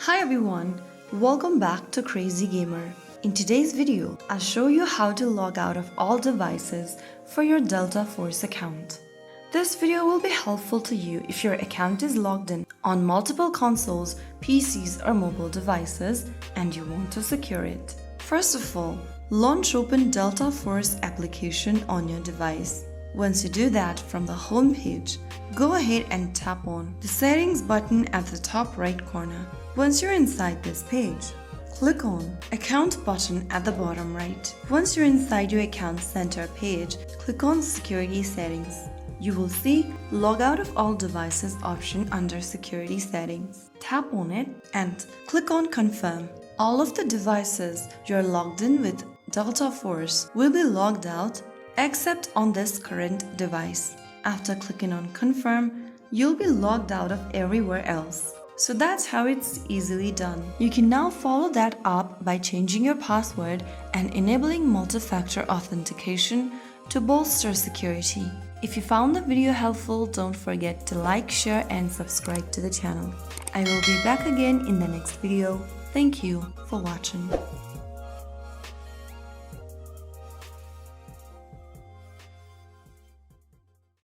Hi everyone, welcome back to Crazy Gamer. In today's video, I'll show you how to log out of all devices for your Delta Force account. This video will be helpful to you if your account is logged in on multiple consoles, PCs or mobile devices and you want to secure it. First of all, launch open Delta Force application on your device. Once you do that from the home page, go ahead and tap on the settings button at the top right corner. Once you're inside this page, click on account button at the bottom right. Once you're inside your account center page, click on security settings. You will see log out of all devices option under security settings. Tap on it and click on confirm. All of the devices you're logged in with Delta Force will be logged out except on this current device. After clicking on confirm, you'll be logged out of everywhere else. So that's how it's easily done. You can now follow that up by changing your password and enabling multi-factor authentication to bolster security. If you found the video helpful, don't forget to like, share and subscribe to the channel. I will be back again in the next video. Thank you for watching.